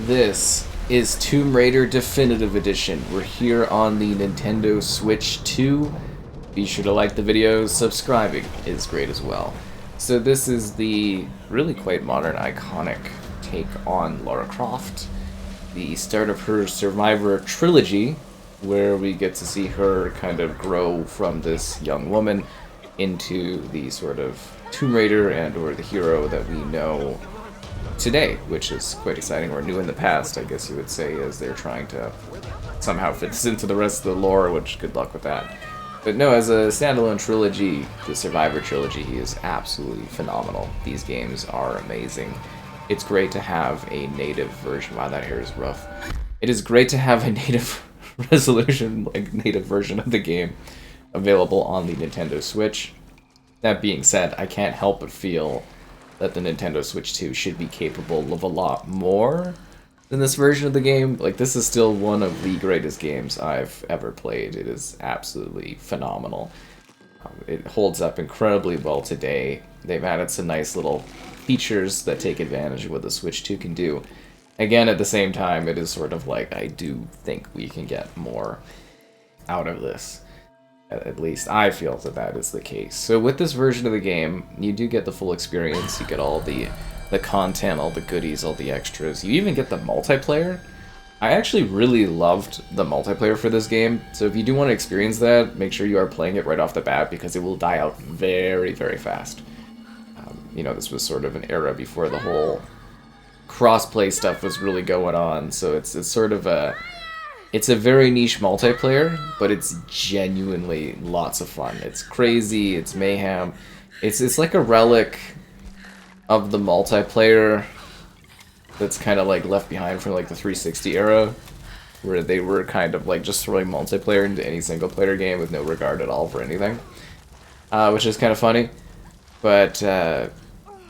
This is Tomb Raider Definitive Edition. We're here on the Nintendo Switch 2. Be sure to like the videos, subscribing is great as well. So this is the really quite modern, iconic take on Lara Croft. The start of her Survivor trilogy, where we get to see her kind of grow from this young woman into the sort of Tomb Raider and or the hero that we know today, which is quite exciting, or new in the past, I guess you would say, as they're trying to somehow fit this into the rest of the lore, which good luck with that. But no, as a standalone trilogy, the Survivor trilogy is absolutely phenomenal. These games are amazing. It's great to have a native version. Wow, that hair is rough. It is great to have a native resolution, like native version of the game available on the Nintendo Switch. That being said, I can't help but feel that the Nintendo Switch 2 should be capable of a lot more than this version of the game. Like, this is still one of the greatest games I've ever played. It is absolutely phenomenal. It holds up incredibly well today. They've added some nice little features that take advantage of what the Switch 2 can do. Again, at the same time, it is sort of like, I do think we can get more out of this. At least I feel that that is the case. So with this version of the game, you do get the full experience. You get all the content, all the goodies, all the extras. You even get the multiplayer. I actually really loved the multiplayer for this game. So if you do want to experience that, make sure you are playing it right off the bat, because it will die out very, very fast. You know, this was sort of an era before the whole cross-play stuff was really going on. So it's sort of a... It's a very niche multiplayer, but it's genuinely lots of fun. It's crazy, it's mayhem. It's like a relic of the multiplayer that's kind of like left behind from like the 360 era, where they were kind of like just throwing multiplayer into any single player game with no regard at all for anything, which is kind of funny. But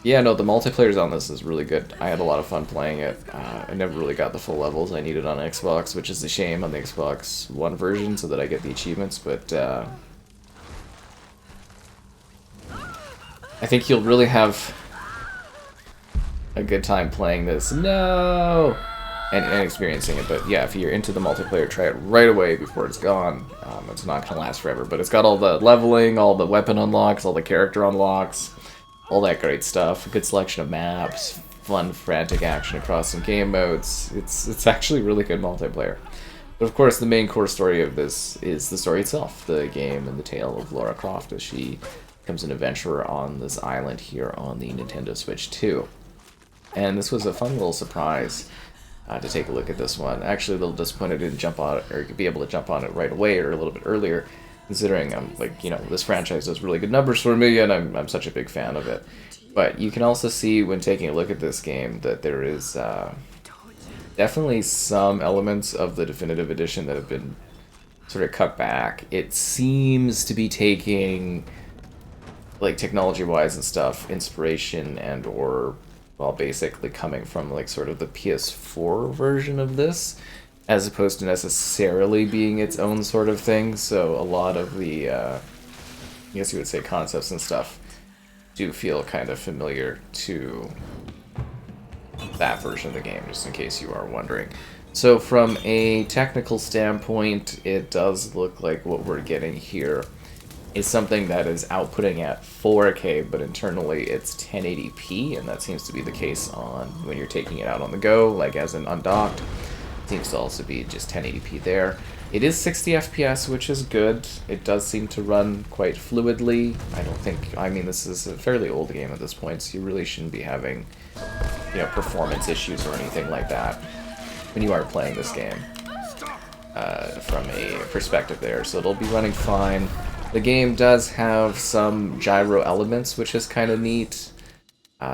yeah, no, the multiplayer on this is really good. I had a lot of fun playing it. I never really got the full levels I needed on Xbox, which is a shame on the Xbox One version, so that I get the achievements, but I think you'll really have a good time playing this. No! And experiencing it. But yeah, if you're into the multiplayer, try it right away before it's gone. It's not going to last forever, but it's got all the leveling, all the weapon unlocks, all the character unlocks, all that great stuff. A good selection of maps, fun, frantic action across some game modes. It's actually really good multiplayer. But of course, the main core story of this is the story itself, the game and the tale of Lara Croft as she becomes an adventurer on this island here on the Nintendo Switch 2. And this was a fun little surprise to take a look at this one. Actually, a little disappointed I didn't jump on it, or be able to jump on it right away or a little bit earlier, considering like, you know, this franchise does really good numbers for me, and I'm such a big fan of it. But you can also see when taking a look at this game that there is definitely some elements of the definitive edition that have been sort of cut back. It seems to be taking, like, technology-wise and stuff, inspiration and or, well, basically coming from like sort of the PS4 version of this, as opposed to necessarily being its own sort of thing. So a lot of the, I guess you would say, concepts and stuff do feel kind of familiar to that version of the game, just in case you are wondering. So from a technical standpoint, it does look like what we're getting here is something that is outputting at 4K, but internally it's 1080p, and that seems to be the case on when you're taking it out on the go, like as in undocked. Seems to also be just 1080p there. It is 60 FPS, which is good. It does seem to run quite fluidly. I mean, this is a fairly old game at this point, so you really shouldn't be having, you know, performance issues or anything like that when you are playing this game from a perspective there. So it'll be running fine. The game does have some gyro elements, which is kind of neat.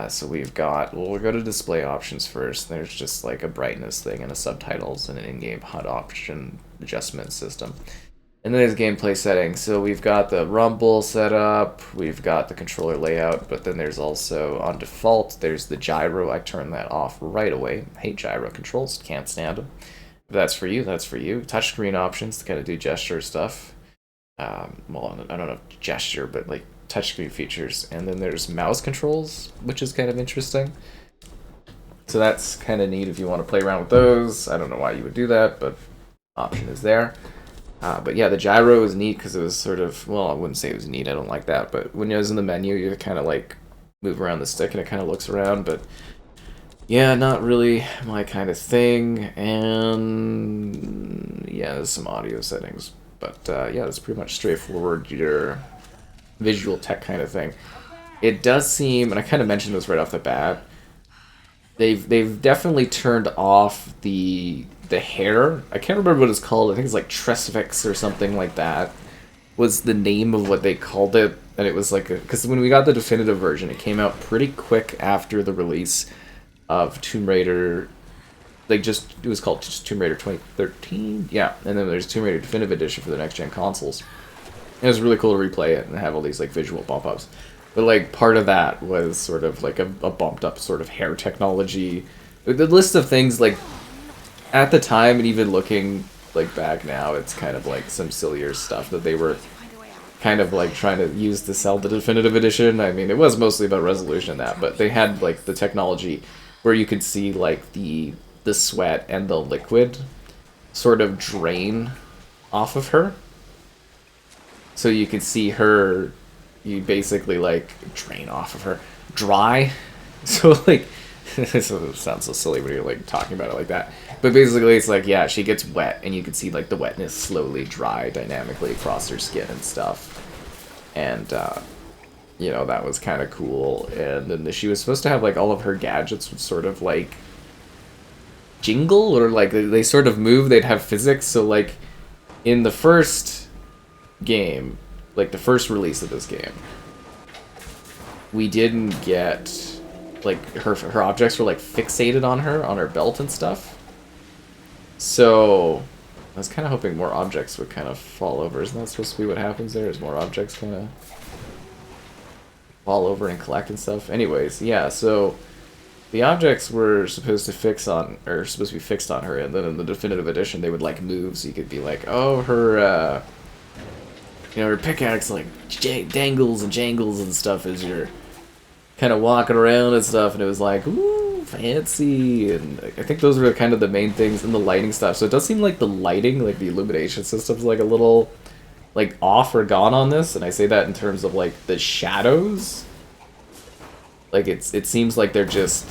So we've got, well, we'll go to display options first. There's just like a brightness thing and a subtitles and an in-game HUD option adjustment system. And then there's gameplay settings. So we've got the rumble set up, we've got the controller layout, but then there's also, on default, there's the gyro. I turn that off right away. I hate gyro controls, can't stand them. If that's for you, that's for you. Touchscreen options to kind of do gesture stuff. Well, I don't know if gesture, but like touchscreen features. And then there's mouse controls, which is kind of interesting. So that's kind of neat if you want to play around with those. I don't know why you would do that, but option is there. But yeah, the gyro was neat because it was sort of, well, I wouldn't say it was neat, I don't like that, but when it was in the menu, you kind of like move around the stick and it kind of looks around, but yeah, not really my kind of thing, and yeah, there's some audio settings, but yeah, it's pretty much straightforward, your visual tech kind of thing. It does seem, and I kind of mentioned this right off the bat, they've definitely turned off the hair. I can't remember what it's called. I think it's like Tresfix or something like that was the name of what they called it. And it was like, because when we got the definitive version, it came out pretty quick after the release of Tomb Raider. Like it was called just Tomb Raider 2013. Yeah, and then there's Tomb Raider Definitive Edition for the next gen consoles. It was really cool to replay it and have all these like visual bump-ups. But like part of that was sort of like a bumped up sort of hair technology. The list of things like at the time and even looking like back now, it's kind of like some sillier stuff that they were kind of like trying to use to sell the definitive edition. I mean, it was mostly about resolution and that, but they had like the technology where you could see like the sweat and the liquid sort of drain off of her. So you could see her, you basically like drain off of her, dry. So like, it sounds so silly when you're like talking about it like that. But basically it's like, yeah, she gets wet and you can see like the wetness slowly dry dynamically across her skin and stuff. And, you know, that was kind of cool. And then she was supposed to have like all of her gadgets would sort of like jingle or like they sort of move, they'd have physics. So like in the first game, like the first release of this game, we didn't get like her objects were like fixated on her belt and stuff. So I was kind of hoping more objects would kind of fall over. Isn't that supposed to be what happens there? Is more objects kind of fall over and collect and stuff? Anyways, yeah, so the objects were supposed to be fixed on her, and then in the definitive edition they would like move, so you could be like, oh, her you know, her pickaxe like dangles and jangles and stuff as you're kind of walking around and stuff, and it was like, ooh, fancy. And I think those were kind of the main things, and the lighting stuff. So it does seem like the lighting, like the illumination system's like a little like off or gone on this, and I say that in terms of like the shadows. Like it seems like they're just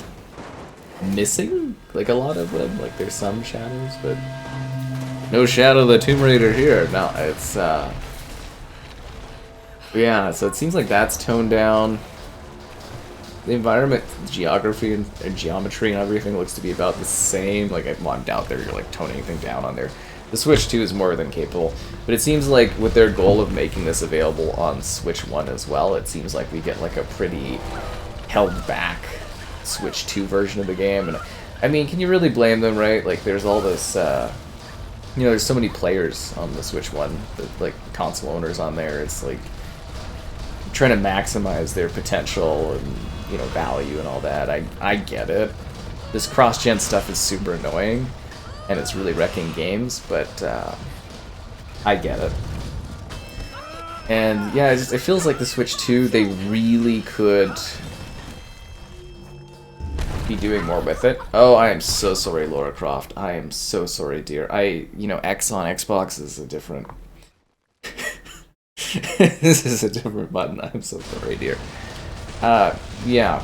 missing, like a lot of them. Like there's some shadows, but no Shadow of the Tomb Raider here. No, it's yeah, so it seems like that's toned down. The environment, geography, and geometry and everything looks to be about the same. Like, I doubt they're like toning anything down on there. The Switch 2 is more than capable, but it seems like with their goal of making this available on Switch 1 as well, it seems like we get like a pretty held back Switch 2 version of the game. And I mean, can you really blame them, right? Like, there's all this, you know, there's so many players on the Switch 1, like console owners on there. It's like trying to maximize their potential and, you know, value and all that. I get it. This cross-gen stuff is super annoying, and it's really wrecking games, but I get it. And yeah, it feels like the Switch 2, they really could be doing more with it. Oh, I am so sorry, Lara Croft. I am so sorry, dear. You know, X on Xbox is a different... This is a different button. I'm so sorry, dear. Yeah.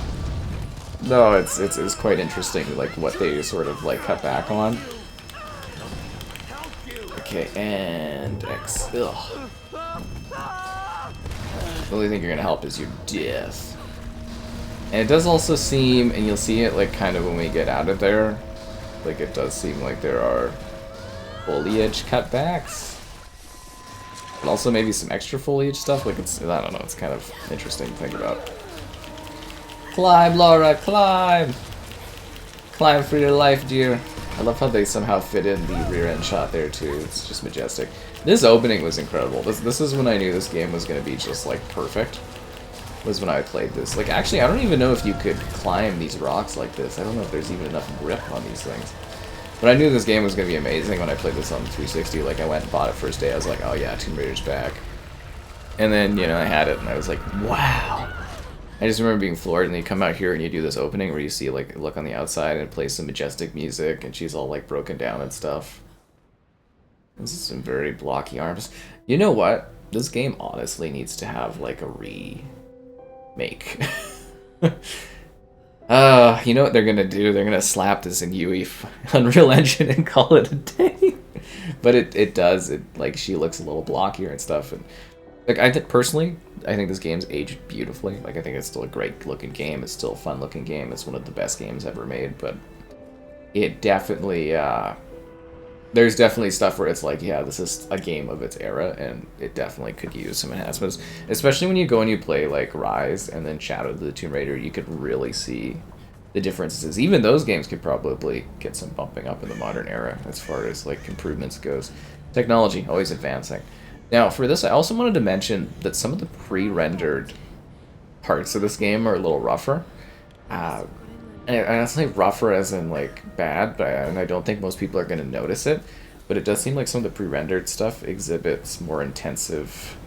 No, it's quite interesting, like, what they sort of, like, cut back on. Okay, and X. Ugh. The only thing you're gonna help is your death. And it does also seem, and you'll see it, like, kind of when we get out of there, like, it does seem like there are foliage cutbacks. And also maybe some extra foliage stuff, like, it's, I don't know, it's kind of interesting to think about. Climb, Lara, climb! Climb for your life, dear. I love how they somehow fit in the rear end shot there, too. It's just majestic. This opening was incredible. This is when I knew this game was going to be just, like, perfect. Was when I played this. Like, actually, I don't even know if you could climb these rocks like this. I don't know if there's even enough grip on these things. But I knew this game was going to be amazing when I played this on 360. Like, I went and bought it first day. I was like, oh yeah, Tomb Raider's back. And then, you know, I had it, and I was like, wow. I just remember being floored, and then you come out here and you do this opening where you see, like, look on the outside and it plays some majestic music, and she's all, like, broken down and stuff. This is some very blocky arms. You know what? This game honestly needs to have, like, a remake. You know what they're gonna do? They're gonna slap this in UE Unreal Engine and call it a day. But it does. Like, she looks a little blockier and stuff. And like, personally, I think this game's aged beautifully. Like, I think it's still a great looking game. It's still a fun looking game. It's one of the best games ever made. But it definitely, there's definitely stuff where it's like, yeah, this is a game of its era, and it definitely could use some enhancements. Especially when you go and you play, like, Rise and then Shadow of the Tomb Raider, you could really see the differences. Even those games could probably get some bumping up in the modern era as far as, like, improvements goes. Technology, always advancing. Now, for this, I also wanted to mention that some of the pre-rendered parts of this game are a little rougher. And I don't say rougher as in, like, bad, and I don't think most people are going to notice it, but it does seem like some of the pre-rendered stuff exhibits more intensive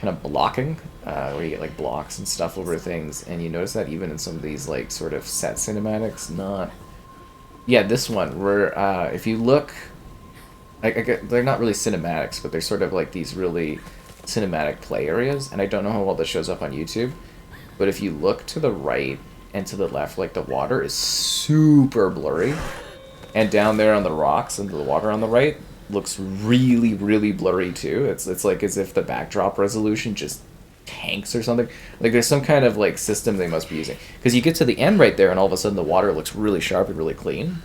kind of blocking, where you get, like, blocks and stuff over things, and you notice that even in some of these, like, sort of set cinematics, not... Yeah, this one, where, if you look... they're not really cinematics, but they're sort of like these really cinematic play areas, and I don't know how well this shows up on YouTube, but if you look to the right and to the left, like, the water is super blurry, and down there on the rocks and the water on the right looks really, really blurry too. It's like as if the backdrop resolution just tanks or something. Like, there's some kind of, like, system they must be using, because you get to the end right there and all of a sudden the water looks really sharp and really clean,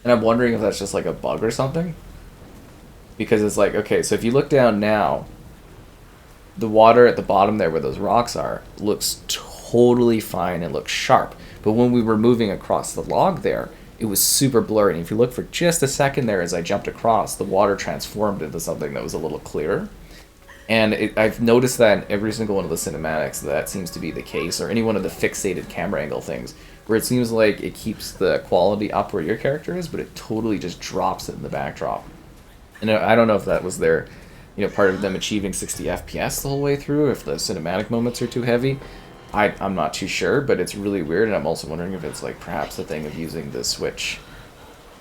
and I'm wondering if that's just like a bug or something. Because it's like, okay, so if you look down now, the water at the bottom there where those rocks are looks totally fine and looks sharp. But when we were moving across the log there, it was super blurry. And if you look for just a second there as I jumped across, the water transformed into something that was a little clearer. And I've noticed that in every single one of the cinematics that seems to be the case, or any one of the fixated camera angle things, where it seems like it keeps the quality up where your character is, but it totally just drops it in the backdrop. And I don't know if that was their, part of them achieving 60 FPS the whole way through, if the cinematic moments are too heavy. I'm not too sure, but it's really weird, and I'm also wondering if it's, like, perhaps a thing of using the Switch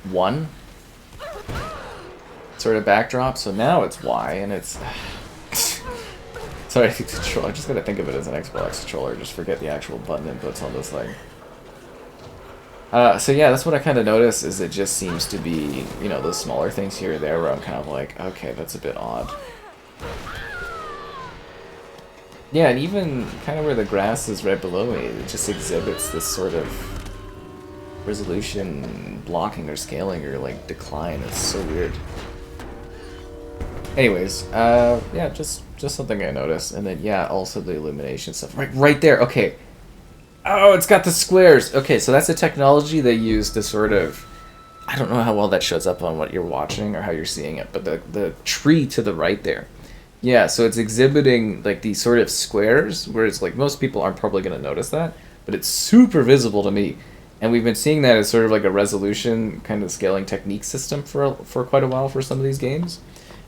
1 sort of backdrop. So now it's Y, and it's... Sorry, I just gotta think of it as an Xbox controller, just forget the actual button inputs on this thing. So yeah, that's what I kind of noticed, is it just seems to be, those smaller things here or there where I'm kind of like, okay, that's a bit odd. Yeah, and even kind of where the grass is right below me, it just exhibits this sort of resolution blocking or scaling or, like, decline. It's so weird. Anyways, yeah, just something I noticed. And then, yeah, also the illumination stuff. Right there, okay. Oh, it's got the squares. Okay, so that's the technology they use to sort of... I don't know how well that shows up on what you're watching or how you're seeing it, but the tree to the right there. Yeah, so it's exhibiting, like, these sort of squares, whereas, like, most people aren't probably going to notice that, but it's super visible to me. And we've been seeing that as sort of like a resolution kind of scaling technique system for quite a while for some of these games.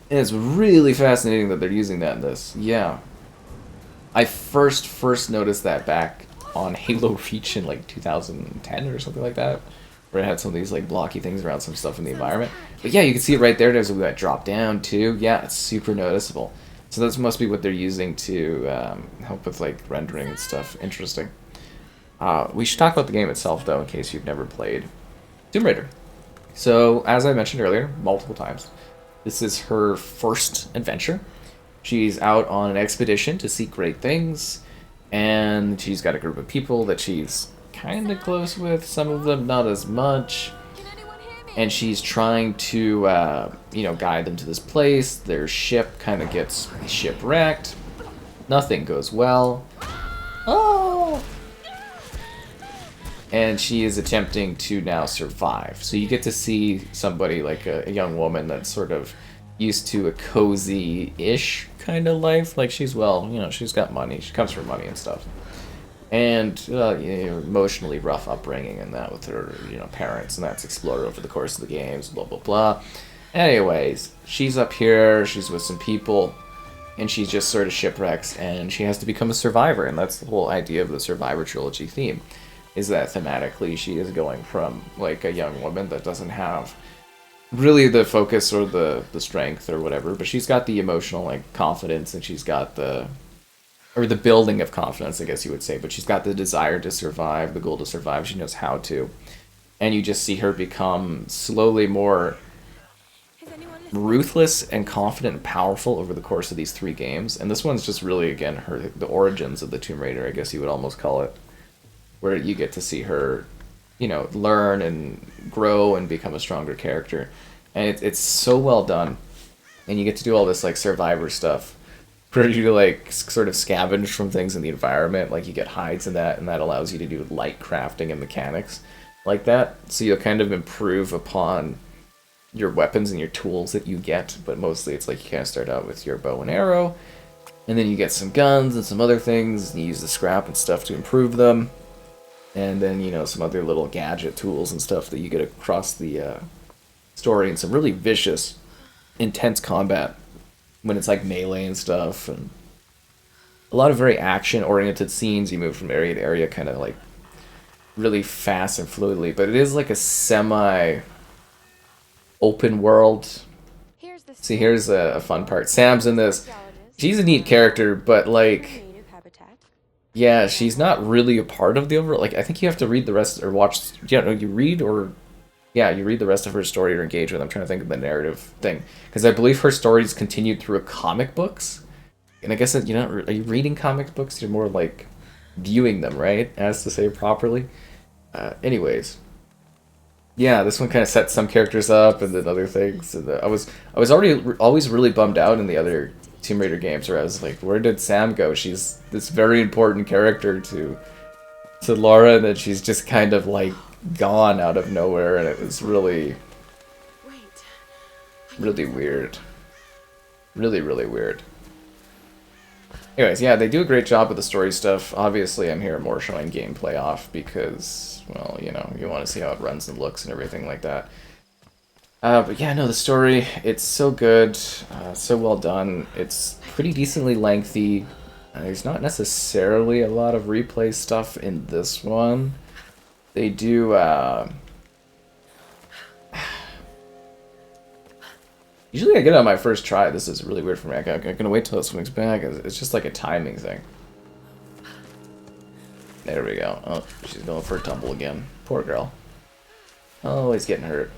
And it's really fascinating that they're using that in this. Yeah. I first noticed that back on Halo Reach in, like, 2010 or something like that, where it had some of these, like, blocky things around some stuff in the environment. But yeah, you can see it right there. There's that drop down too. Yeah, it's super noticeable. So that must be what they're using to help with, like, rendering and stuff. Interesting. We should talk about the game itself, though, in case you've never played Tomb Raider. So, as I mentioned earlier, multiple times, this is her first adventure. She's out on an expedition to seek great things, and she's got a group of people that she's kind of close with, some of them not as much, and she's trying to, guide them to this place. Their ship kind of gets shipwrecked. Nothing goes well. Oh! And she is attempting to now survive. So you get to see somebody, like a young woman that's sort of used to a cozy-ish kind of life. Like, she's she's got money. She comes from money and stuff. And emotionally rough upbringing and that with her, parents, and that's explored over the course of the games, blah, blah, blah. Anyways, she's up here, she's with some people, and she just sort of shipwrecks, and she has to become a survivor, and that's the whole idea of the Survivor trilogy theme, is that thematically she is going from like a young woman that doesn't have really the focus or the strength or whatever, but she's got the emotional like confidence, and she's got the building of confidence, I guess you would say, but she's got the desire to survive, the goal to survive. She knows how to, and you just see her become slowly more ruthless and confident and powerful over the course of these 3 games. And this one's just really, again, the origins of the Tomb Raider, I guess you would almost call it, where you get to see her, learn and grow and become a stronger character. And it's so well done, and you get to do all this like survivor stuff where you like sort of scavenge from things in the environment, like you get hides in that, and that allows you to do light crafting and mechanics like that, so you'll kind of improve upon your weapons and your tools that you get, but mostly it's like you kind of start out with your bow and arrow, and then you get some guns and some other things, and you use the scrap and stuff to improve them, and then, some other little gadget tools and stuff that you get across the story, and some really vicious, intense combat when it's like melee and stuff, and a lot of very action-oriented scenes. You move from area to area kind of like really fast and fluidly, but it is like a semi open world. See, here's a fun part. Sam's in this. She's a neat character, but like, yeah, she's not really a part of the overall. Like, I think you have to read the rest or watch. You read the rest of her story or engage with. I'm trying to think of the narrative thing, because I believe her stories continued through comic books, and I guess that are you reading comic books? You're more like viewing them, right? As to say properly. Anyways. Yeah, this one kind of sets some characters up, and then other things. And I was always really bummed out in the other Tomb Raider games, where I was like, where did Sam go? She's this very important character to Lara, and then she's just kind of like gone out of nowhere, and it was really weird. Really weird. Anyways, yeah, they do a great job with the story stuff. Obviously, I'm here more showing gameplay off because, well, you want to see how it runs and looks and everything like that. But yeah, no, the story, it's so good, so well done. It's pretty decently lengthy. There's not necessarily a lot of replay stuff in this one. They do, usually I get it on my first try. This is really weird for me. I'm gonna wait till it swings back. It's just like a timing thing. There we go. Oh, she's going for a tumble again. Poor girl. Always getting hurt.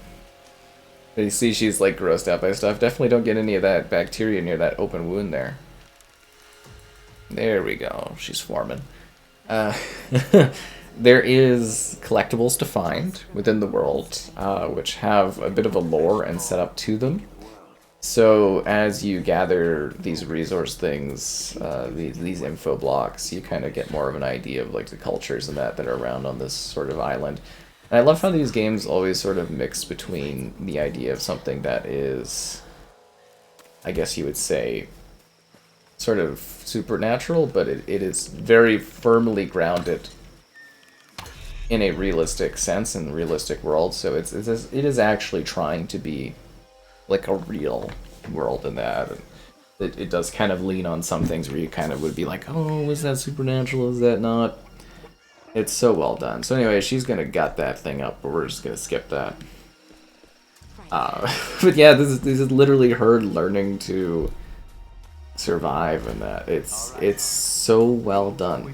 But you see she's like grossed out by stuff. Definitely don't get any of that bacteria near that open wound there. There we go. She's forming. There is collectibles to find within the world, which have a bit of a lore and setup to them. So as you gather these resource things, these info blocks, you kind of get more of an idea of like the cultures and that are around on this sort of island. And I love how these games always sort of mix between the idea of something that is, I guess you would say, sort of supernatural, but it is very firmly grounded in a realistic sense, in a realistic world. So it is actually trying to be like a real world in that. And it does kind of lean on some things where you kind of would be like, oh, is that supernatural, is that not? It's so well done. So anyway, she's gonna gut that thing up, but we're just gonna skip that. But yeah, this is literally her learning to survive, and that it's so well done.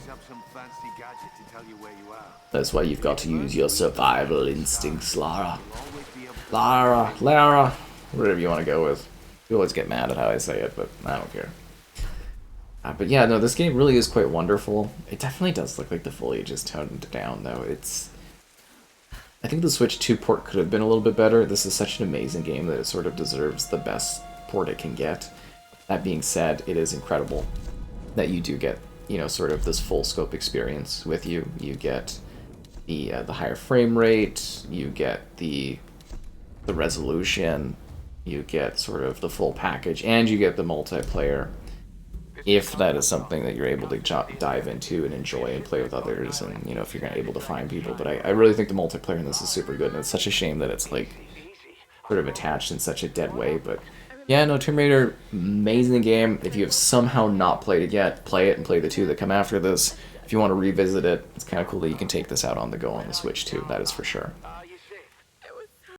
That's why you've got to use your survival instincts, Lara, whatever you want to go with. You always get mad at how I say it, but I don't care. But yeah, no, this game really is quite wonderful. It definitely does look like the foliage is toned down, though. I think the Switch 2 port could have been a little bit better. This is such an amazing game that it sort of deserves the best port it can get. That being said, it is incredible that you do get, sort of this full scope experience with you. You get the higher frame rate, you get the resolution, you get sort of the full package, and you get the multiplayer, if that is something that you're able to dive into and enjoy and play with others, and if you're able to find people. But I really think the multiplayer in this is super good, and it's such a shame that it's like sort of attached in such a dead way, but Yeah, no, Tomb Raider, amazing game. If you have somehow not played it yet, play it and play the two that come after this. If you want to revisit it, it's kind of cool that you can take this out on the go on the Switch too, that is for sure.